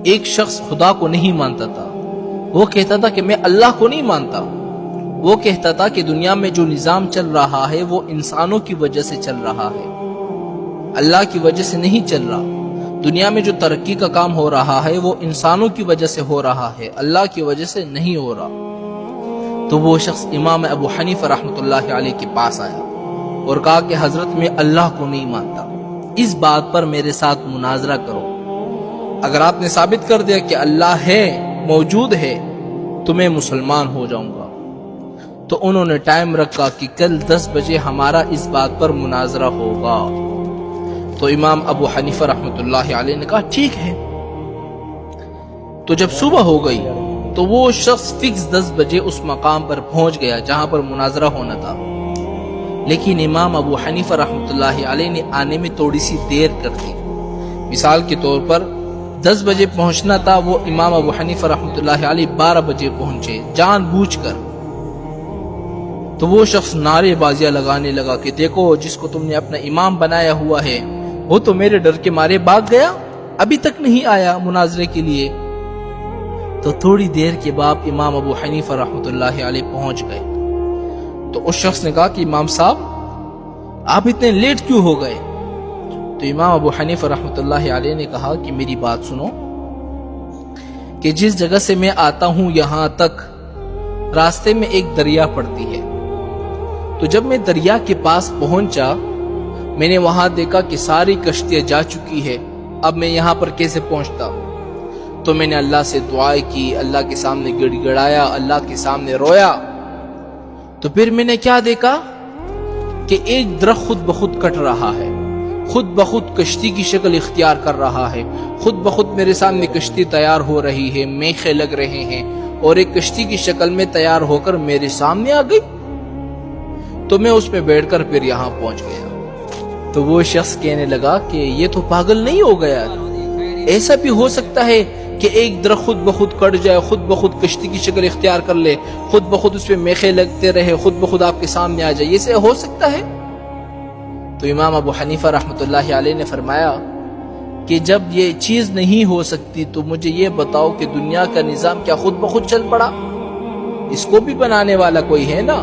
ایک شخص خدا کو نہیں مانتا تھا، وہ کہتا تھا کہ میں اللہ کو نہیں مانتا، وہ کہتا تھا کہ دنیا میں جو نظام چل رہا ہے وہ انسانوں کی وجہ سے چل رہا ہے، اللہ کی وجہ سے نہیں چل رہا، دنیا میں جو ترقی کا کام ہو رہا ہے وہ انسانوں کی وجہ سے ہو رہا ہے، اللہ کی وجہ سے نہیں ہو رہا۔ تو وہ شخص امام ابو حنیفہ رحمۃ اللہ علیہ کے پاس آیا اور کہا کہ حضرت میں اللہ کو نہیں مانتا، اس بات پر میرے ساتھ مناظرہ کرو، اگر آپ نے ثابت کر دیا کہ اللہ ہے، موجود ہے، تو میں مسلمان ہو جاؤں گا۔ تو انہوں نے ٹائم رکھا کہ کل 10 بجے ہمارا اس بات پر مناظرہ ہوگا۔ تو امام ابو حنیفہ رحمۃ اللہ علیہ نے کہا ٹھیک ہے۔ تو جب صبح ہو گئی تو وہ شخص فکس 10 بجے اس مقام پر پہنچ گیا جہاں پر مناظرہ ہونا تھا، لیکن امام ابو حنیفہ رحمۃ اللہ علیہ نے آنے میں تھوڑی سی دیر کر دی۔ مثال کے طور پر 10 بجے پہنچنا تھا، وہ امام ابو حنیفہ رحمۃ اللہ علیہ 12 بجے پہنچے جان بوجھ کر۔ تو وہ شخص نعرے بازیاں لگانے لگا کہ دیکھو جس کو تم نے اپنا امام بنایا ہوا ہے وہ تو میرے ڈر کے مارے بھاگ گیا، ابھی تک نہیں آیا مناظرے کے لیے۔ تو تھوڑی دیر کے بعد امام ابو حنیفہ رحمۃ اللہ علیہ پہنچ گئے۔ تو اس شخص نے کہا کہ امام صاحب آپ اتنے لیٹ کیوں ہو گئے؟ تو امام ابو حنیفہ رحمۃ اللہ علیہ نے کہا کہ میری بات سنو، کہ جس جگہ سے میں آتا ہوں یہاں تک راستے میں ایک دریا پڑتی ہے، تو جب میں دریا کے پاس پہنچا میں نے وہاں دیکھا کہ ساری کشتیاں جا چکی ہے، اب میں یہاں پر کیسے پہنچتا؟ تو میں نے اللہ سے دعائیں کی، اللہ کے سامنے گڑ گڑایا، اللہ کے سامنے رویا۔ تو پھر میں نے کیا دیکھا کہ ایک درخت خود بخود کٹ رہا ہے، خود بخود کشتی کی شکل اختیار کر رہا ہے، خود بخود میرے سامنے کشتی تیار ہو رہی ہے، میخیں لگ رہے ہیں اور ایک کشتی کی شکل میں تیار ہو کر میرے سامنے آ گئی۔ تو میں اس میں بیٹھ کر پھر یہاں پہنچ گیا۔ تو وہ شخص کہنے لگا کہ یہ تو پاگل نہیں ہو گیا، ایسا بھی ہو سکتا ہے کہ ایک درخت خود بخود کٹ جائے، خود بخود کشتی کی شکل اختیار کر لے، خود بخود اس پہ میخیں لگتے رہے، خود بخود آپ کے سامنے آ جائے، یہ سے ہو سکتا ہے؟ تو امام ابو حنیفہ رحمۃ اللہ علیہ نے فرمایا کہ جب یہ چیز نہیں ہو سکتی تو مجھے یہ بتاؤ کہ دنیا کا نظام کیا خود بخود چل پڑا؟ اس کو بھی بنانے والا کوئی ہے نا۔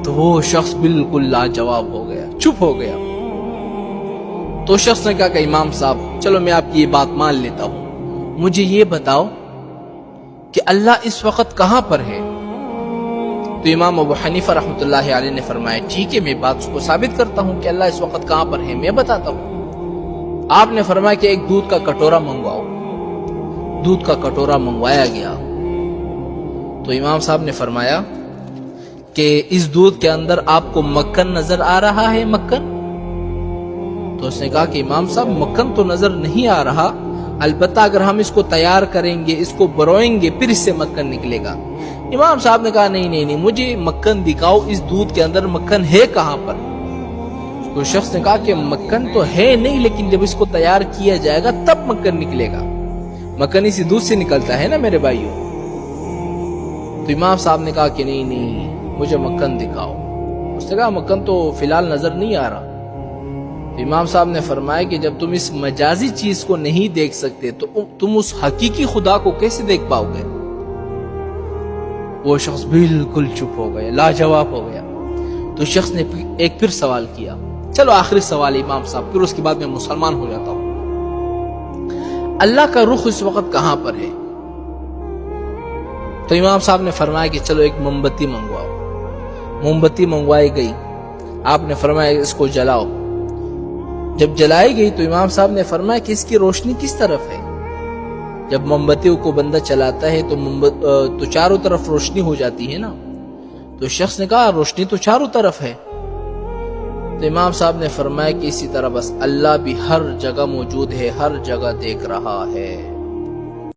تو وہ شخص بالکل لاجواب ہو گیا، چپ ہو گیا۔ تو شخص نے کہا کہ امام صاحب چلو میں آپ کی یہ بات مان لیتا ہوں، مجھے یہ بتاؤ کہ اللہ اس وقت کہاں پر ہے؟ تو امام ابو حنیفہ رحمۃ اللہ علیہ نے فرمایا ٹھیک ہے میں بات کو ثابت کرتا ہوں کہ اللہ اس وقت کہاں پر ہے، میں بتاتا ہوں۔ آپ نے فرمایا کہ ایک دودھ کا کٹورا منگواؤ۔ دودھ کا کٹورا منگوایا گیا۔ تو امام صاحب نے فرمایا کہ اس دودھ کے اندر آپ کو مکھن نظر آ رہا ہے؟ مکھن؟ تو اس نے کہا کہ امام صاحب مکھن تو نظر نہیں آ رہا، البتہ اگر ہم اس کو تیار کریں گے، اس کو بروئیں گے، پھر اس سے مکھن نکلے گا۔ امام صاحب نے کہا نہیں مجھے مکھن دکھاؤ، اس دودھ کے اندر مکھن ہے کہاں پر؟ تو شخص نے کہا کہ مکھن تو ہے نہیں، لیکن جب اس کو تیار کیا جائے گا تب مکھن نکلے گا، مکھن اسی دودھ سے نکلتا ہے نا میرے بھائیوں۔ تو امام صاحب نے کہا کہ نہیں مجھے مکھن دکھاؤ۔ اس نے کہا مکھن تو فی الحال نظر نہیں آ رہا۔ تو امام صاحب نے فرمایا کہ جب تم اس مجازی چیز کو نہیں دیکھ سکتے تو تم اس حقیقی خدا کو کیسے دیکھ پاؤ گے؟ وہ شخص بالکل چپ ہو گیا، لاجواب ہو گیا۔ تو شخص نے ایک پھر سوال کیا، چلو آخری سوال امام صاحب، پھر اس کے بعد میں مسلمان ہو جاتا ہوں، اللہ کا رخ اس وقت کہاں پر ہے؟ تو امام صاحب نے فرمایا کہ چلو ایک موم بتی منگواؤ۔ موم بتی منگوائی گئی، آپ نے فرمایا اس کو جلاؤ۔ جب جلائی گئی تو امام صاحب نے فرمایا کہ اس کی روشنی کس طرف ہے؟ جب موم بتی کو بندہ چلاتا ہے تو چاروں طرف روشنی ہو جاتی ہے نا۔ تو شخص نے کہا روشنی تو چاروں طرف ہے۔ تو امام صاحب نے فرمایا کہ اسی طرح بس اللہ بھی ہر جگہ موجود ہے، ہر جگہ دیکھ رہا ہے۔